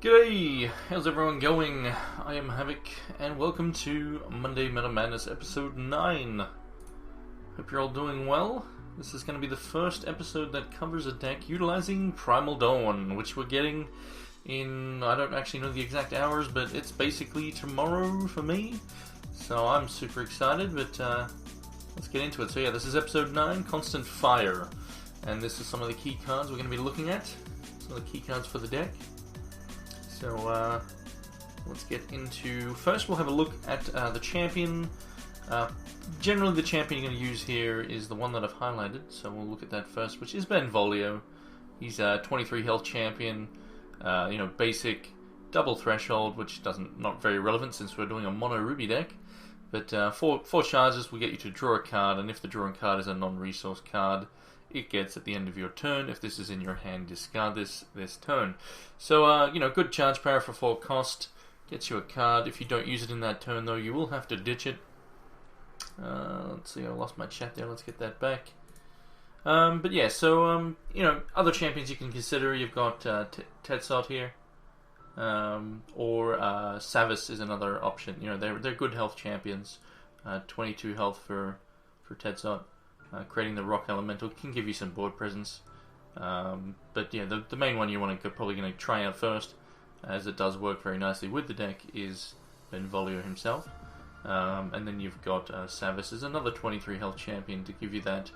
G'day! How's everyone going? I am Havoc, and welcome to Monday Meta Madness episode 9. Hope you're all doing well. This is going to be the first episode that covers a deck utilizing Primal Dawn, which we're getting in, I don't actually know the exact hours, but it's basically tomorrow for me. So I'm super excited, but let's get into it. So yeah, this is episode 9, Constant Fire. And this is some of the key cards we're going to be looking at. Some of the key cards for the deck. So let's get into... First we'll have a look at the champion. Generally the champion you're going to use here is the one that I've highlighted, so we'll look at that first, which is Benvolio. He's a 23 health champion, basic, double threshold, which not very relevant since we're doing a mono ruby deck. But four charges will get you to draw a card, and if the drawing card is a non-resource card, it gets at the end of your turn. If this is in your hand, discard this turn. So, good charge power for 4 cost. Gets you a card. If you don't use it in that turn, though, you will have to ditch it. Let's see, I lost my chat there. Let's get that back. But yeah, so, other champions you can consider. You've got Tetsot here. Or Savas is another option. They're good health champions. 22 health for Tetsot. Creating the rock elemental can give you some board presence, but yeah, the main one you want to probably going to try out first, as it does work very nicely with the deck, is Benvolio himself. And then you've got Savas as another 23 health champion to give you that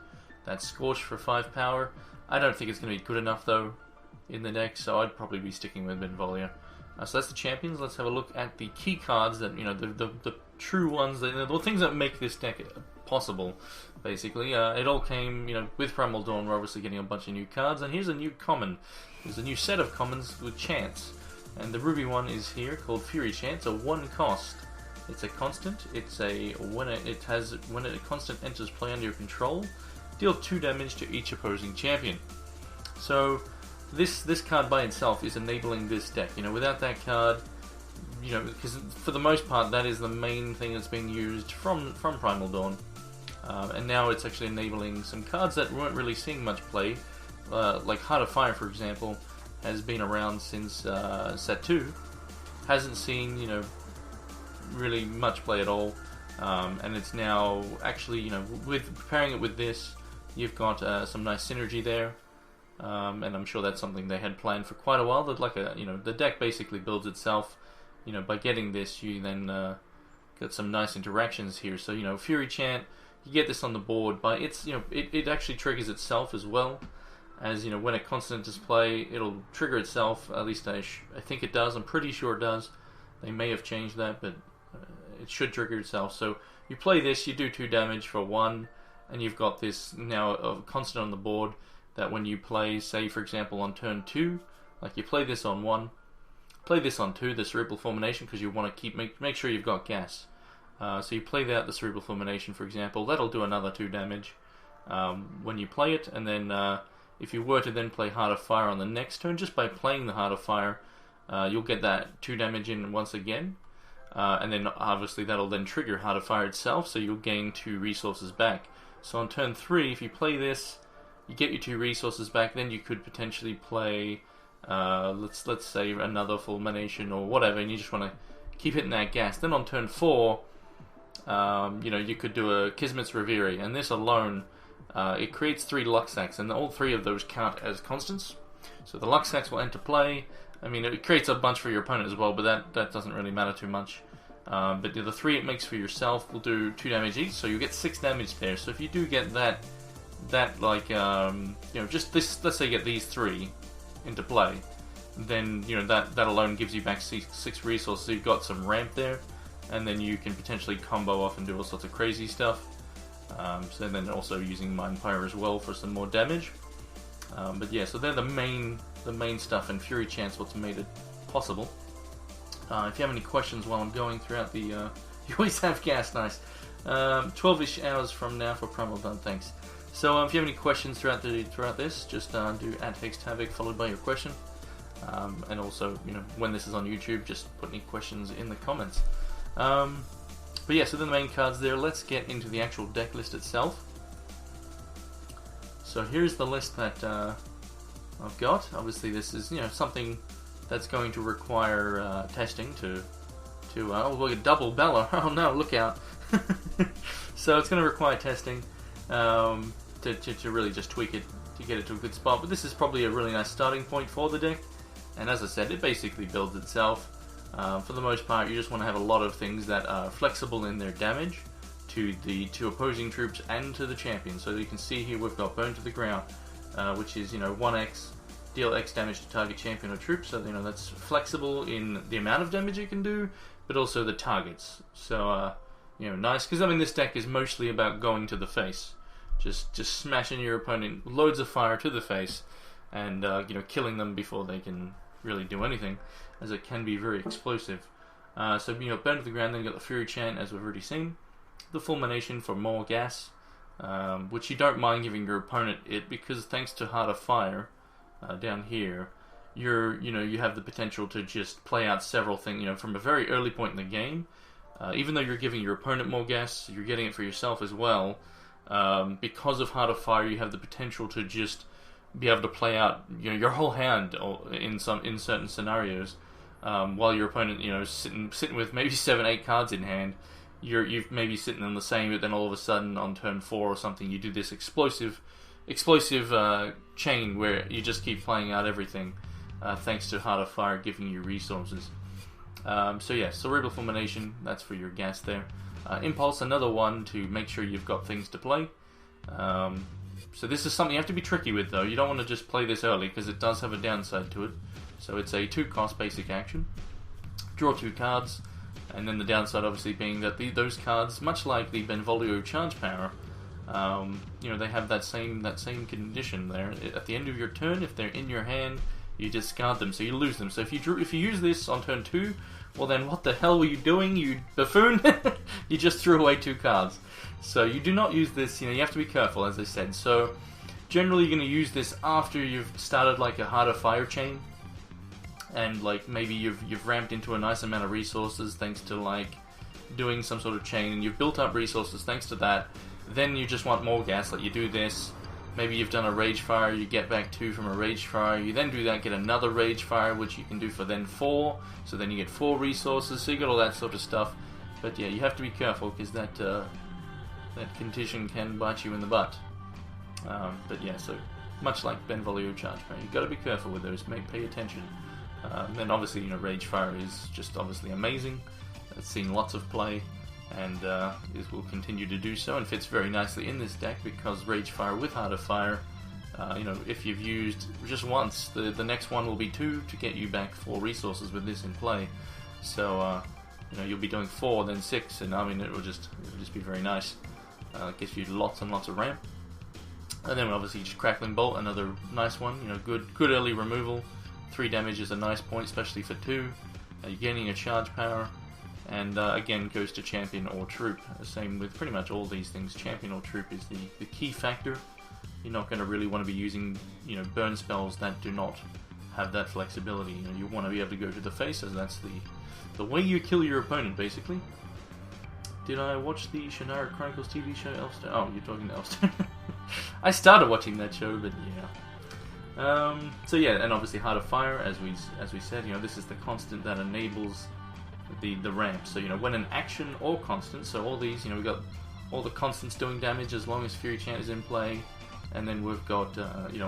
Scorch for 5 power. I don't think it's going to be good enough though in the deck, so I'd probably be sticking with Benvolio. So that's the champions. Let's have a look at the key cards that the true ones, the things that make this deck possible. Basically, it all came, with Primal Dawn. We're obviously getting a bunch of new cards, and here's a new common. There's a new set of commons with Chance, and the Ruby one is here called Fury Chance, a 1 cost. It's a constant. It's when a constant enters play under your control, deal 2 damage to each opposing champion. So this card by itself is enabling this deck. Without that card, because for the most part that is the main thing that's being used from Primal Dawn. And now it's actually enabling some cards that weren't really seeing much play, like Heart of Fire, for example, has been around since set 2, hasn't seen really much play at all, and it's now actually with preparing it with this, you've got some nice synergy there, and I'm sure that's something they had planned for quite a while. That the deck basically builds itself. By getting this, you then got some nice interactions here. So Fury Chant. You get this on the board, but it actually triggers itself as well, as when a constant is play, it'll trigger itself. At least I think it does. I'm pretty sure it does. They may have changed that, but it should trigger itself. So you play this, you do 2 damage for 1, and you've got this now a constant on the board that when you play, say for example on turn 2, like you play this on 1, play this on 2, the Cerebral Fulmination, because you want to make sure you've got gas. So you play out the Cerebral Fulmination, for example, that'll do another 2 damage when you play it, and then if you were to then play Heart of Fire on the next turn, just by playing the Heart of Fire, you'll get that 2 damage in once again, and then obviously that'll then trigger Heart of Fire itself, so you'll gain 2 resources back. So on turn 3, if you play this, you get your 2 resources back, then you could potentially play, let's say another Fulmination or whatever, and you just want to keep hitting that gas. Then on turn 4, you could do a Kismet's Reverie, and this alone, it creates 3 Luxacs, and all 3 of those count as constants. So the Luxacs will enter play. I mean, it creates a bunch for your opponent as well, but that doesn't really matter too much. But the 3 it makes for yourself will do 2 damage each, so you get 6 damage there. So if you do get that just this, let's say you get these 3 into play, then that alone gives you back 6 resources. So you've got some ramp there. And then you can potentially combo off and do all sorts of crazy stuff. So then also using Mind Pyre as well for some more damage. But yeah, so they're the main stuff, and Fury Chance what's made it possible. If you have any questions while I'm going throughout the, you always have gas, nice. 12-ish hours from now for Primal Dawn, thanks. So if you have any questions throughout this, just do @HexedHavoc followed by your question. And also, when this is on YouTube, just put any questions in the comments. But yeah, so then the main cards there. Let's get into the actual deck list itself. So here's the list that I've got. Obviously this is something that's going to require testing to oh, look at double Bella. Oh no, look out. So it's going to require testing to really just tweak it to get it to a good spot. But this is probably a really nice starting point for the deck. And as I said, it basically builds itself. For the most part, you just want to have a lot of things that are flexible in their damage to the two opposing troops and to the champion. So you can see here we've got Burn to the Ground, which is 1x, deal X damage to target champion or troop. So that's flexible in the amount of damage it can do, but also the targets. So nice, because I mean this deck is mostly about going to the face, just smashing your opponent with loads of fire to the face, and killing them before they can really do anything, as it can be very explosive. So Burn to the Ground, then you got the Fury Chant, as we've already seen, the Fulmination for more gas, which you don't mind giving your opponent it, because thanks to Heart of Fire down here, you have the potential to just play out several things from a very early point in the game. Even though you're giving your opponent more gas, you're getting it for yourself as well. Because of Heart of Fire, you have the potential to just be able to play out your whole hand in certain scenarios, while your opponent sitting with maybe 7-8 cards in hand. You've maybe sitting on the same, but then all of a sudden on turn 4 or something, you do this explosive chain where you just keep playing out everything, thanks to Heart of Fire giving you resources. So yeah, Cerebral Fulmination, that's for your gas there. Impulse, another one to make sure you've got things to play. So this is something you have to be tricky with, though. You don't want to just play this early, because it does have a downside to it. So it's a 2-cost basic action. Draw 2 cards, and then the downside obviously being that those cards, much like the Benvolio Charge Power, they have that same condition there. At the end of your turn, if they're in your hand, you discard them, so you lose them. So if you use this on turn 2, well then what the hell were you doing, you buffoon? You just threw away 2 cards. So you do not use this, you have to be careful, as I said. So generally you're going to use this after you've started like a Heart of Fire chain, and like maybe you've ramped into a nice amount of resources thanks to like doing some sort of chain, and you've built up resources thanks to that. Then you just want more gas, like you do this. Maybe you've done a Rage Fire, you get back 2 from a Rage Fire, you then do that, get another Rage Fire, which you can do for then 4, so then you get 4 resources, so you got all that sort of stuff. But yeah, you have to be careful, because that condition can bite you in the butt. But yeah, so much like Benvolio Charge Power, you've got to be careful with those, pay attention. Then obviously, Rage Fire is just obviously amazing. It's seen lots of play, and it will continue to do so, and fits very nicely in this deck, because Rage Fire with Heart of Fire, if you've used just once, the next one will be 2 to get you back 4 resources with this in play. So you'll be doing 4, then 6, and I mean it will just be very nice. It gives you lots and lots of ramp. And then obviously just Crackling Bolt, another nice one. Good early removal. 3 damage is a nice point, especially for 2. You're getting a Charge Power. And again, goes to champion or troop. Same with pretty much all these things. Champion or troop is the key factor. You're not going to really want to be using burn spells that do not have that flexibility. You want to be able to go to the face, as that's the way you kill your opponent, basically. Did I watch the Shannara Chronicles TV show, Elfstone? Oh, you're talking to Elfstone. I started watching that show, but yeah. So yeah, and obviously Heart of Fire, as we said, this is the constant that enables the ramp. So when an action or constant, so all these, we've got all the constants doing damage as long as Fury Chant is in play, and then we've got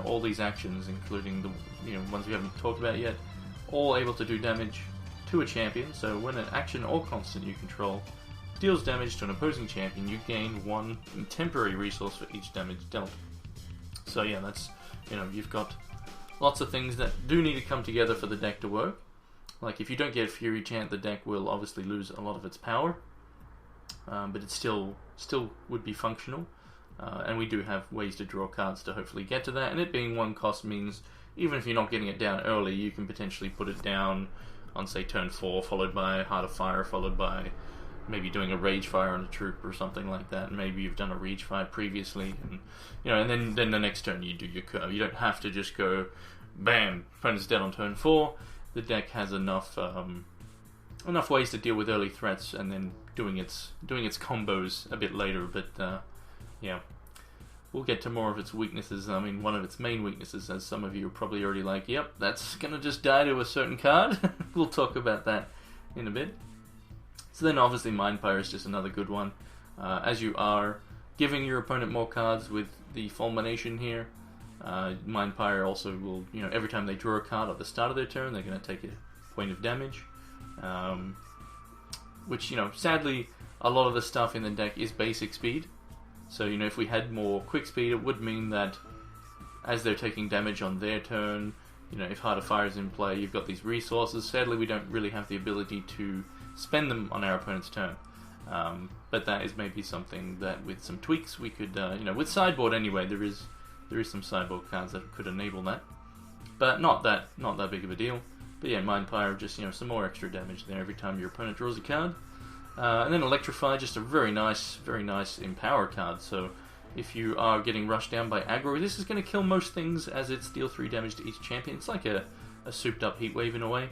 all these actions, including the ones we haven't talked about yet, all able to do damage to a champion. So when an action or constant you control deals damage to an opposing champion, you gain 1 temporary resource for each damage dealt. So yeah, that's you've got lots of things that do need to come together for the deck to work. Like if you don't get Fury Chant, the deck will obviously lose a lot of its power, but it still would be functional. And we do have ways to draw cards to hopefully get to that. And it being 1 cost means even if you're not getting it down early, you can potentially put it down on say turn 4, followed by Heart of Fire, followed by maybe doing a Rage Fire on a troop or something like that. Maybe you've done a Rage Fire previously, and and then the next turn you do your curve. You don't have to just go, bam, opponent's dead on turn 4. The deck has enough ways to deal with early threats, and then doing its combos a bit later. But yeah, we'll get to more of its weaknesses. I mean, one of its main weaknesses, as some of you are probably already like, yep, that's going to just die to a certain card. We'll talk about that in a bit. So then obviously Mindpire is just another good one. As you are giving your opponent more cards with the Fulmination here, Mindpire also will, every time they draw a card at the start of their turn, they're going to take a point of damage. Which, sadly, a lot of the stuff in the deck is basic speed. So, if we had more quick speed, it would mean that as they're taking damage on their turn, if Harder Fire is in play, you've got these resources. Sadly, we don't really have the ability to spend them on our opponent's turn. But that is maybe something that with some tweaks we could, with sideboard anyway, there is some sideboard cards that could enable that. But not that big of a deal. But yeah, Mindpire, just some more extra damage there every time your opponent draws a card. And then Electrify, just a very nice Empower card. So if you are getting rushed down by aggro, this is going to kill most things as it deal 3 damage to each champion. It's like a souped up Heat Wave in a way.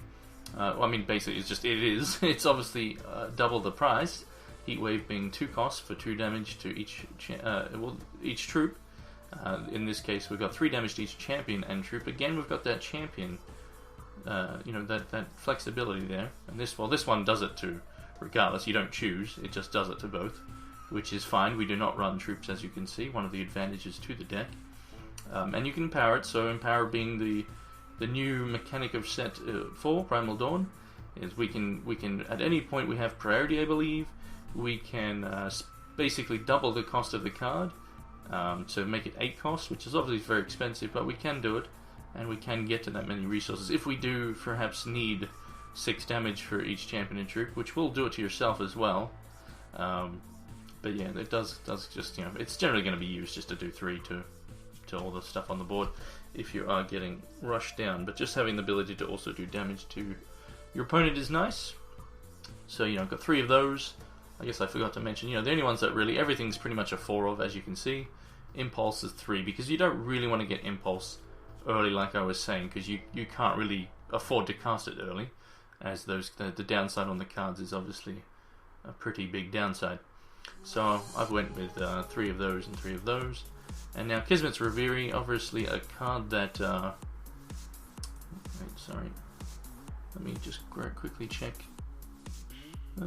Well, I mean, basically, it's obviously double the price. Heat Wave being 2 costs for 2 damage to each troop. In this case, we've got 3 damage to each champion and troop. Again, we've got that champion, that flexibility there. And this one does it too. Regardless, you don't choose, it just does it to both, which is fine. We do not run troops, as you can see, one of the advantages to the deck. And you can empower it, so Empower being the new mechanic of set 4, Primal Dawn, is we can at any point we have priority, I believe, we can basically double the cost of the card to make it 8 costs, which is obviously very expensive, but we can do it, and we can get to that many resources. If we do perhaps need 6 damage for each champion and troop, which will do it to yourself as well. But yeah, it does just, it's generally going to be used just to do 3 to all the stuff on the board if you are getting rushed down. But just having the ability to also do damage to your opponent is nice. So, I've got 3 of those. I guess I forgot to mention, the only ones that really, everything's pretty much a 4 of, as you can see. Impulse is 3, because you don't really want to get Impulse early, like I was saying, because you can't really afford to cast it early, as the downside on the cards is obviously a pretty big downside. So I've went with 3 of those and 3 of those. And now Kismet's Reverie, obviously a card that... wait, sorry. Let me just quickly check. I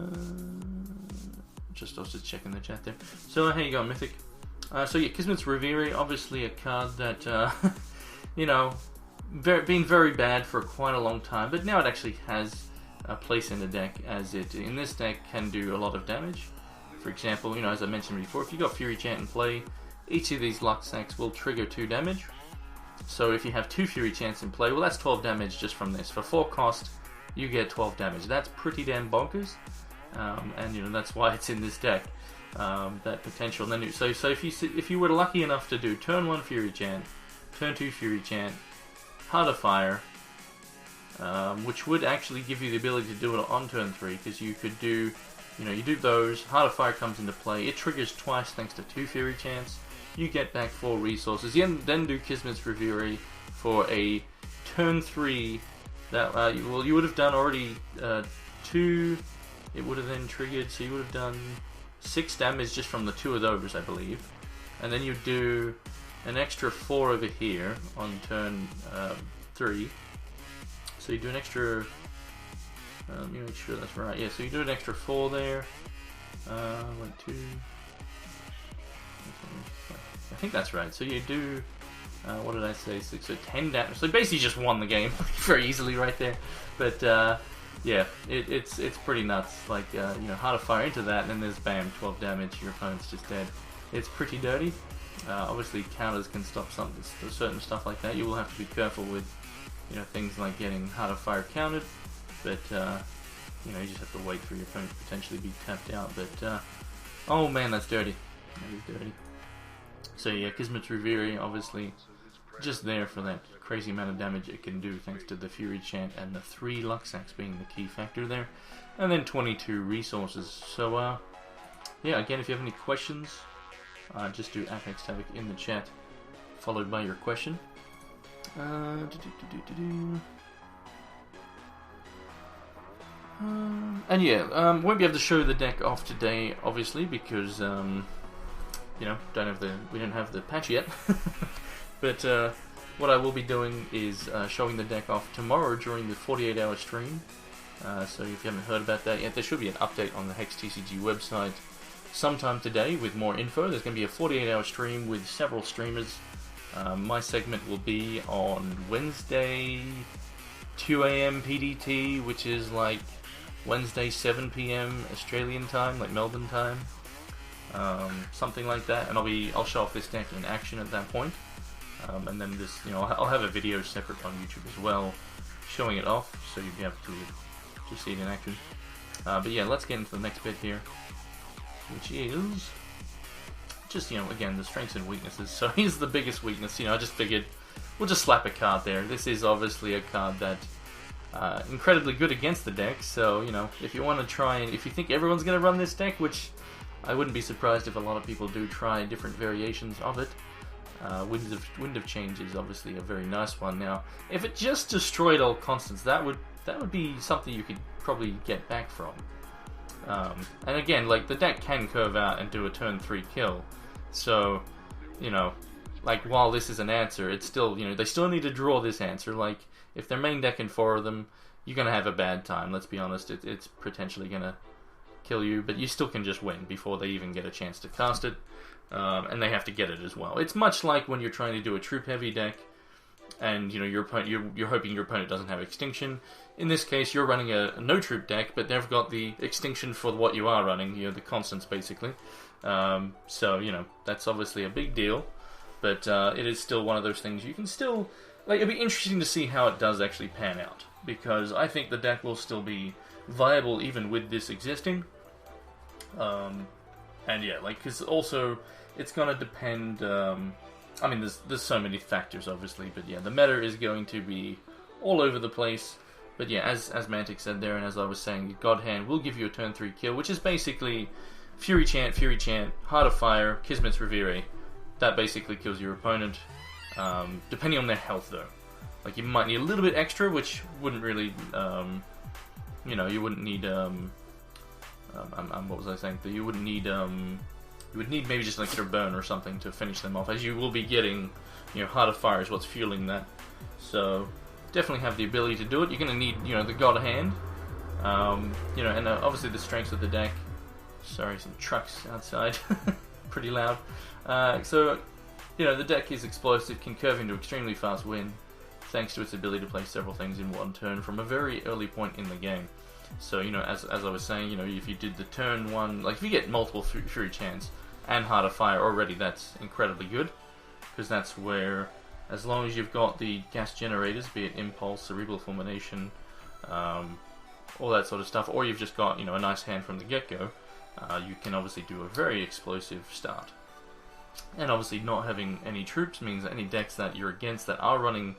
was just checking the chat there. So here you go, Mythic. So yeah, Kismet's Reverie, obviously a card that, been very bad for quite a long time, but now it actually has a place in the deck, as it in this deck can do a lot of damage. For example, as I mentioned before, if you've got Fury Chant in play, each of these Luck Sacks will trigger 2 damage. So if you have 2 Fury Chants in play, well, that's 12 damage just from this. For 4 cost, you get 12 damage. That's pretty damn bonkers, and that's why it's in this deck. That potential. And then, so if you were lucky enough to do turn 1 Fury Chant, turn 2 Fury Chant, Harder Fire, which would actually give you the ability to do it on turn 3, because you could do, you do those, Harder Fire comes into play, it triggers twice thanks to 2 Fury Chants, you get back 4 resources, you then do Kismet's Reverie for a turn 3, that, you would have done already 2, it would have then triggered, so you would have done 6 damage just from the 2 of those, I believe, and then you do an extra 4 over here on turn 3. So you do an extra. Let me make sure that's right. Yeah, so you do an extra 4 there. 1, 2. I think that's right. So you do. What did I say? 6, so 10 damage. So basically, you just won the game very easily right there. But yeah, it's pretty nuts. Like Harder Fire into that, and then there's bam, 12 damage. Your opponent's just dead. It's pretty dirty. Obviously, counters can stop certain stuff like that. You will have to be careful with, things like getting Harder Fire countered. But you just have to wait for your opponent to potentially be tapped out. But oh man, that's dirty. That is dirty. So yeah, Kismet's Reverie, obviously, just there for that crazy amount of damage it can do, thanks to the Fury Chant and the 3 Luck Sacks being the key factor there, and then 22 resources. So yeah, again, if you have any questions, just do @HexedHavoc in the chat, followed by your question. And yeah, won't be able to show the deck off today, obviously, because you know, we don't have the patch yet. But what I will be doing is showing the deck off tomorrow during the 48-hour stream. So if you haven't heard about that yet, there should be an update on the HEX TCG website sometime today with more info. There's going to be a 48-hour stream with several streamers. My segment will be on Wednesday, 2 AM PDT, which is like Wednesday 7 PM Australian time, like Melbourne time, something like that. And I'll show off this deck in action at that point. And then this, you know, I'll have a video separate on YouTube as well, showing it off, so you'll be able to see it in action. But yeah, let's get into the next bit here, which is just, you know, again, the strengths and weaknesses. So here's the biggest weakness. You know, I just figured we'll just slap a card there. This is obviously a card that incredibly good against the deck. So, you know, if you want to try and if you think everyone's going to run this deck, which I wouldn't be surprised if a lot of people do try different variations of it. Wind of Change is obviously a very nice one. Now, if it just destroyed all constants, that would be something you could probably get back from. And again, like, the deck can curve out and do a turn 3 kill. So, you know, like, while this is an answer, it's still, you know, they still need to draw this answer. Like, if they're main decking 4 of them, you're gonna have a bad time. Let's be honest, it's potentially gonna kill you, but you still can just win before they even get a chance to cast it. And they have to get it as well. It's much like when you're trying to do a troop heavy deck, and you know you're hoping your opponent doesn't have extinction. In this case, you're running a no troop deck, but they've got the extinction for what you are running. You know, the constants basically. So you know that's obviously a big deal, but it is still one of those things you can still like. It'd be interesting to see how it does actually pan out, because I think the deck will still be viable even with this existing. And yeah, like, because also it's going to depend, I mean, there's so many factors, obviously, but yeah, the meta is going to be all over the place. But yeah, as Mantic said there, and as I was saying, God Hand will give you a turn 3 kill, which is basically Fury Chant, Heart of Fire, Kismet's Reverie. That basically kills your opponent, depending on their health, though. Like, you might need a little bit extra, which wouldn't really, you know, you wouldn't need, what was I saying? You wouldn't need, you would need maybe just an extra burn or something to finish them off, as you will be getting, you know, Heart of Fire is what's fueling that. So, definitely have the ability to do it. You're going to need, you know, the God Hand, you know, and obviously the strengths of the deck. Sorry, some trucks outside, pretty loud. So, you know, the deck is explosive, can curve into extremely fast win, thanks to its ability to play several things in one turn from a very early point in the game. So, you know, as I was saying, you know, if you did the turn 1, like, if you get multiple Fury Chants and Heart of Fire already, that's incredibly good, because that's where, as long as you've got the gas generators, be it Impulse, Cerebral Fulmination, all that sort of stuff, or you've just got, you know, a nice hand from the get-go, you can obviously do a very explosive start. And obviously not having any troops means that any decks that you're against that are running,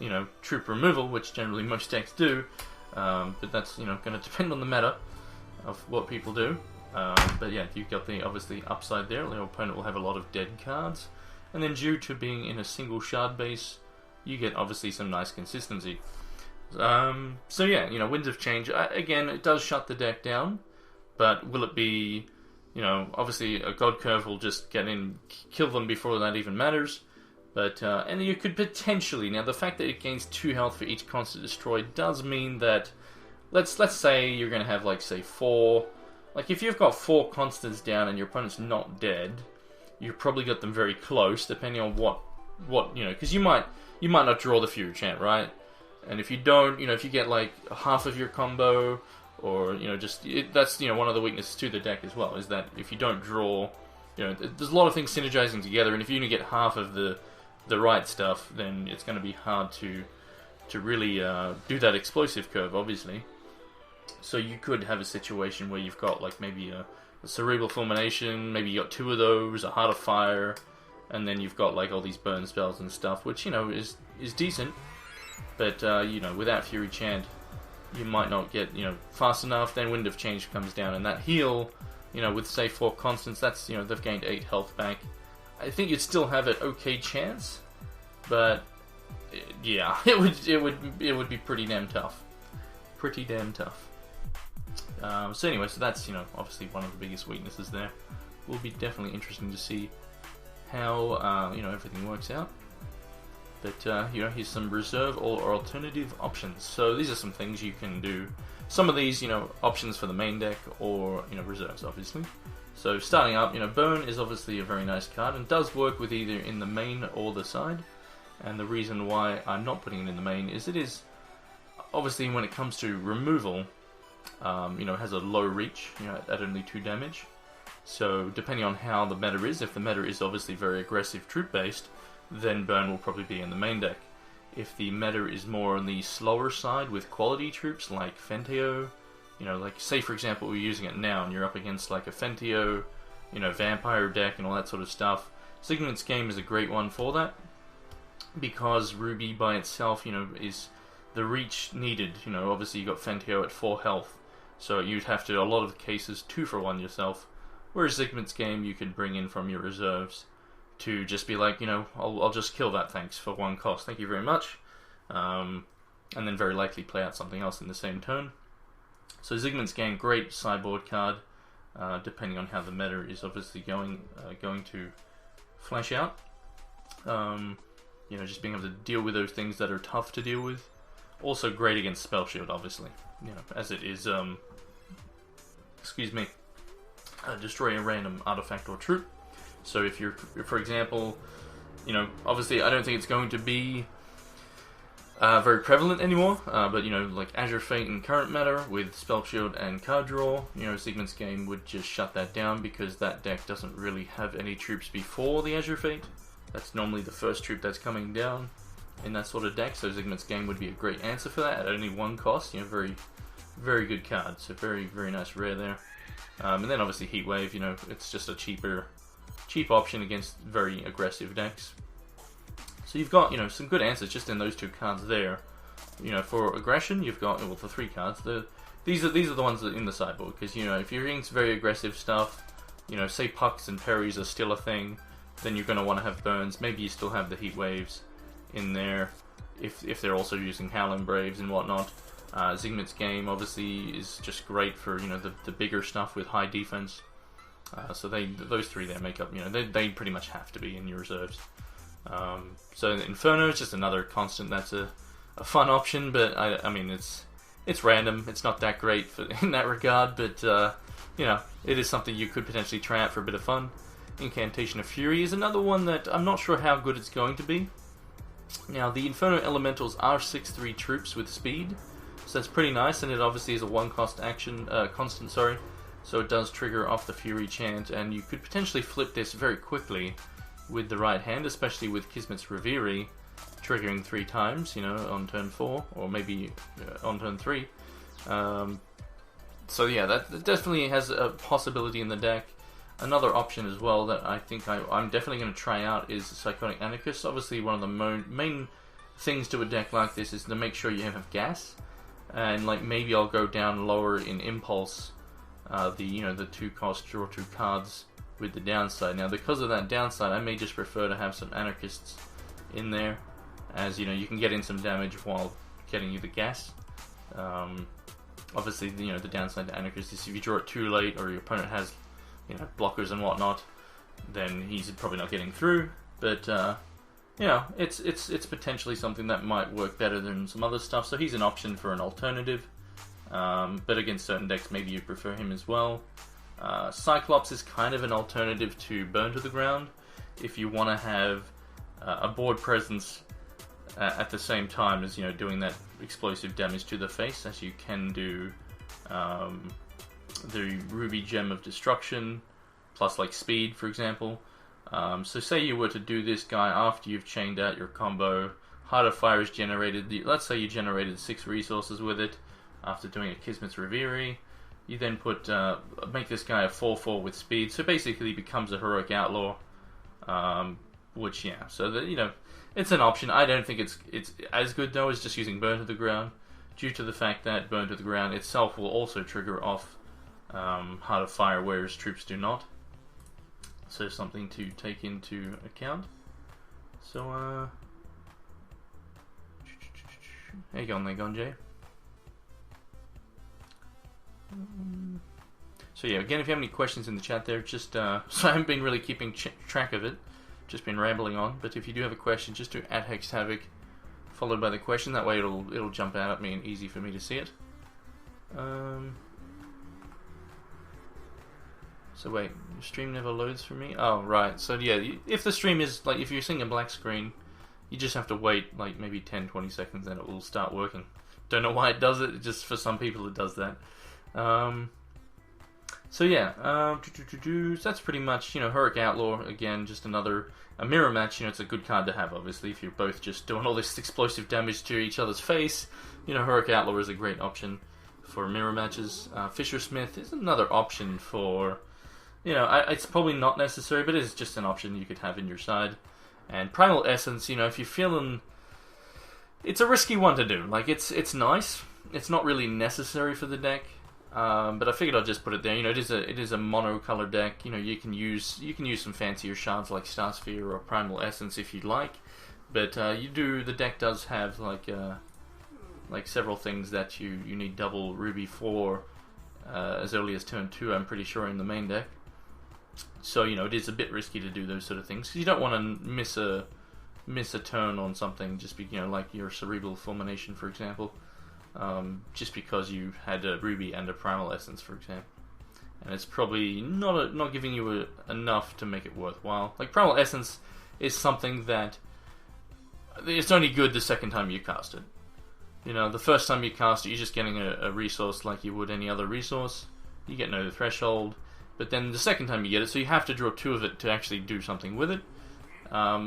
you know, troop removal, which generally most decks do, but that's, you know, going to depend on the meta of what people do. But yeah, you've got the obviously upside there. Your opponent will have a lot of dead cards, and then due to being in a single shard base, you get obviously some nice consistency. So yeah, you know, Winds of Change, again, it does shut the deck down, but will it be, you know, obviously a God Curve will just get in, kill them before that even matters. But, and you could potentially, now the fact that it gains 2 health for each constant destroyed does mean that, let's say you're going to have, like, say 4, like if you've got 4 constants down and your opponent's not dead, you've probably got them very close, depending on what you know, because you might not draw the Fury Chant, right? And if you don't, you know, if you get like half of your combo, or, you know, just, that's, you know, one of the weaknesses to the deck as well, is that if you don't draw, you know, there's a lot of things synergizing together, and if you only get half of the right stuff, then it's going to be hard to really do that explosive curve, obviously. So you could have a situation where you've got like maybe a Cerebral Fulmination, maybe you got 2 of those, a Heart of Fire, and then you've got like all these burn spells and stuff, which, you know, is decent, but you know, without Fury Chant, you might not get, you know, fast enough. Then Wind of Change comes down, and that heal, you know, with say 4 constants, that's, you know, they've gained 8 health back. I think you'd still have an okay chance, but yeah, it would be pretty damn tough. So anyway, so that's, you know, obviously one of the biggest weaknesses there. will be definitely interesting to see how you know, everything works out. But you know, here's some reserve or alternative options. So these are some things you can do. Some of these, you know, options for the main deck, or you know, reserves, obviously. So starting up, you know, Burn is obviously a very nice card and does work with either in the main or the side. And the reason why I'm not putting it in the main is it is obviously, when it comes to removal, you know, has a low reach, you know, at only 2 damage. So depending on how the meta is, if the meta is obviously very aggressive troop based, then Burn will probably be in the main deck. If the meta is more on the slower side with quality troops like Fenteo, you know, like say for example we're using it now and you're up against like a Fenteo, you know, vampire deck and all that sort of stuff, Sigmund's Game is a great one for that, because Ruby by itself, you know, is the reach needed. You know, obviously you got Fenteo at 4 health, so you'd have to, a lot of the cases, 2 for 1 yourself, whereas Sigmund's Game you can bring in from your reserves to just be like, you know, I'll just kill that, thanks, for 1 cost, thank you very much, and then very likely play out something else in the same turn. So Sigmund's Game, great sideboard card, depending on how the meta is obviously going to flash out. You know, just being able to deal with those things that are tough to deal with. Also great against Spell Shield, obviously, you know, as it is, excuse me, destroy a random artifact or troop. So if you're, for example, you know, obviously I don't think it's going to be very prevalent anymore, but you know, like Azure Fate and current meta with Spell Shield and card draw, you know, Sigmund's Game would just shut that down, because that deck doesn't really have any troops before the Azure Fate. That's normally the first troop that's coming down in that sort of deck, so Sigmund's Game would be a great answer for that at only 1 cost. You know, very, very good card, so very, very nice rare there. And then obviously Heatwave, you know, it's just a cheap option against very aggressive decks. So you've got, you know, some good answers just in those 2 cards there. You know, for aggression, you've got, well, the 3 cards. These are the ones that are in the sideboard, because you know, if you're into very aggressive stuff, you know, say pucks and parries are still a thing, then you're going to want to have burns. Maybe you still have the heat waves in there, if they're also using Howling Braves and whatnot. Sigmund's Game obviously is just great for, you know, the bigger stuff with high defense. So those 3 there make up, you know, they pretty much have to be in your reserves. So Inferno is just another constant that's a fun option, but I mean it's random. It's not that great in that regard, but you know, it is something you could potentially try out for a bit of fun. Incantation of Fury is another one that I'm not sure how good it's going to be. Now, the Inferno Elementals are 6/3 troops with speed, so that's pretty nice, and it obviously is a 1-cost action, constant, sorry, so it does trigger off the Fury chant, and you could potentially flip this very quickly with the right hand, especially with Kismet's Reverie triggering 3 times, you know, on turn 4, or maybe on turn 3. So yeah, that definitely has a possibility in the deck. Another option as well that I think I'm definitely going to try out is Psychotic Anarchist. Obviously, one of the main things to a deck like this is to make sure you have gas, and like maybe I'll go down lower in Impulse, the 2-cost draw 2 cards with the downside. Now, because of that downside, I may just prefer to have some Anarchists in there, as you know, you can get in some damage while getting you the gas. Obviously, you know, the downside to Anarchist is if you draw it too late, or your opponent has, you know, blockers and whatnot, then he's probably not getting through. But you know, it's potentially something that might work better than some other stuff. So he's an option for an alternative. But against certain decks, maybe you prefer him as well. Cyclops is kind of an alternative to Burn to the Ground if you want to have a board presence at the same time as, you know, doing that explosive damage to the face, as you can do the Ruby Gem of Destruction, plus like speed, for example. So say you were to do this guy after you've chained out your combo, Heart of Fire is generated, let's say you generated 6 resources with it after doing a Kismet's Reverie. You then make this guy a 4/4 with speed, so basically he becomes a Heroic Outlaw, which, yeah, so that, you know, it's an option. I don't think it's as good though as just using Burn to the Ground, due to the fact that Burn to the Ground itself will also trigger off Heart of Fire, whereas troops do not. So something to take into account. So how you going there, Jay? So So yeah, again, if you have any questions in the chat there, just so I haven't been really keeping track of it, just been rambling on. But if you do have a question, just do @HexedHavoc followed by the question. That way it'll jump out at me and easy for me to see it. So wait, your stream never loads for me? Oh right. So yeah, if the stream is like if you're seeing a black screen, you just have to wait like maybe 10-20 seconds and it will start working. Don't know why it does it. Just for some people it does that. So yeah, so that's pretty much, Heroic Outlaw, again, just a mirror match. It's a good card to have, obviously, if you're both just doing all this explosive damage to each other's face. Heroic Outlaw is a great option for mirror matches. Fisher Smith is another option for, it's probably not necessary, but it's just an option you could have in your side. And Primal Essence, if you're feeling, it's a risky one to do. Like, it's nice. It's not really necessary for the deck. But I figured I'd just put it there. It is a mono-color deck. You can use some fancier shards like Starsphere or Primal Essence if you'd like. But the deck does have like several things that you need double Ruby for as early as turn 2. I'm pretty sure in the main deck. So it is a bit risky to do those sort of things. You don't want to miss a turn on something just like your Cerebral Fulmination, for example. Just because you had a Ruby and a Primal Essence, for example, and it's probably not giving you enough to make it worthwhile. Like Primal Essence is something that it's only good the second time you cast it. The first time you cast it, you're just getting a resource like you would any other resource. You get no threshold, but then the second time you get it, so you have to draw 2 of it to actually do something with it.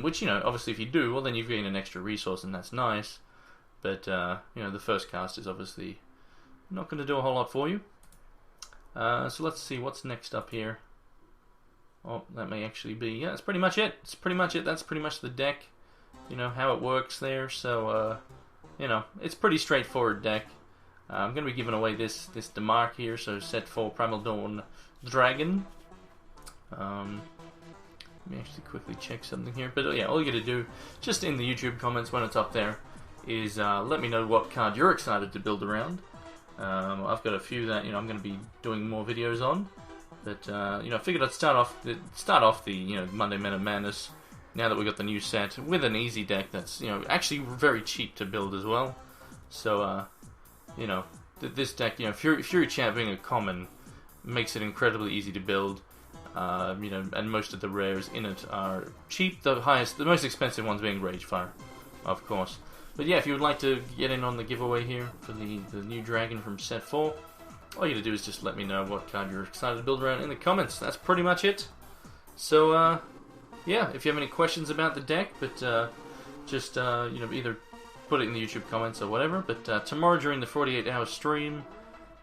Which obviously, if you do, well, then you gain an extra resource, and that's nice. But, the first cast is obviously not going to do a whole lot for you. So let's see what's next up here. Oh, that may actually be... Yeah, that's pretty much it. That's pretty much the deck. How it works there. So, it's pretty straightforward deck. I'm going to be giving away this Demark here. So, set 4 Primal Dawn Dragon. Let me actually quickly check something here. But, yeah, all you got to do, just in the YouTube comments when it's up there, is let me know what card you're excited to build around. I've got a few that I'm going to be doing more videos on, but I figured I'd start off the Monday Men of Madness now that we got the new set with an easy deck that's actually very cheap to build as well. So this deck, Fury Champ being a common makes it incredibly easy to build. And most of the rares in it are cheap. The most expensive ones being Ragefire, of course. But yeah, if you would like to get in on the giveaway here for the new dragon from set 4, all you gotta do is just let me know what card you're excited to build around in the comments. That's pretty much it. So yeah, if you have any questions about the deck, but just either put it in the YouTube comments or whatever. But tomorrow during the 48-hour stream,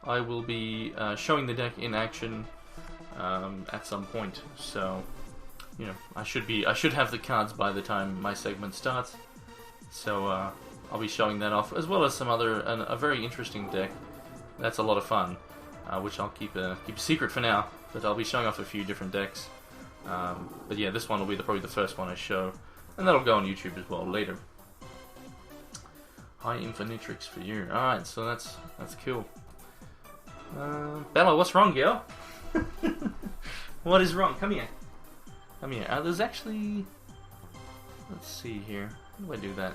I will be showing the deck in action at some point. So I should have the cards by the time my segment starts. So I'll be showing that off, as well as some other, a very interesting deck. That's a lot of fun, which I'll keep a secret for now. But I'll be showing off a few different decks. But yeah, this one will be probably the first one I show, and that'll go on YouTube as well later. High Infinitrix for you. All right, so that's cool. Bella, what's wrong, girl? What is wrong? Come here. Come here. There's actually... Let's see here. How do I do that?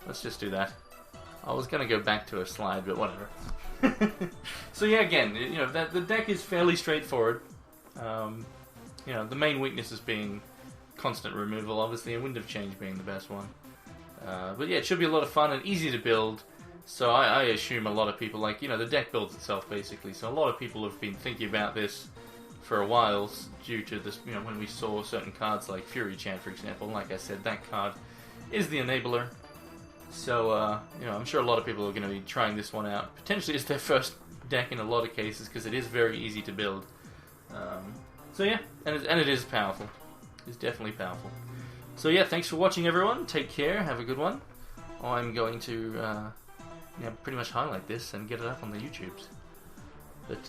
Let's just do that. I was gonna go back to a slide, but whatever. So yeah, again, the deck is fairly straightforward. The main weakness is being constant removal, obviously, and Wind of Change being the best one. But yeah, it should be a lot of fun and easy to build. So I assume a lot of people, the deck builds itself basically. So a lot of people have been thinking about this for a while due to this, when we saw certain cards like Fury Chant, for example. Like I said, that card is the enabler. So, I'm sure a lot of people are going to be trying this one out. Potentially it's their first deck in a lot of cases because it is very easy to build. So yeah, and it is powerful. It's definitely powerful. So yeah, thanks for watching everyone. Take care, have a good one. I'm going to pretty much highlight this and get it up on the YouTubes. But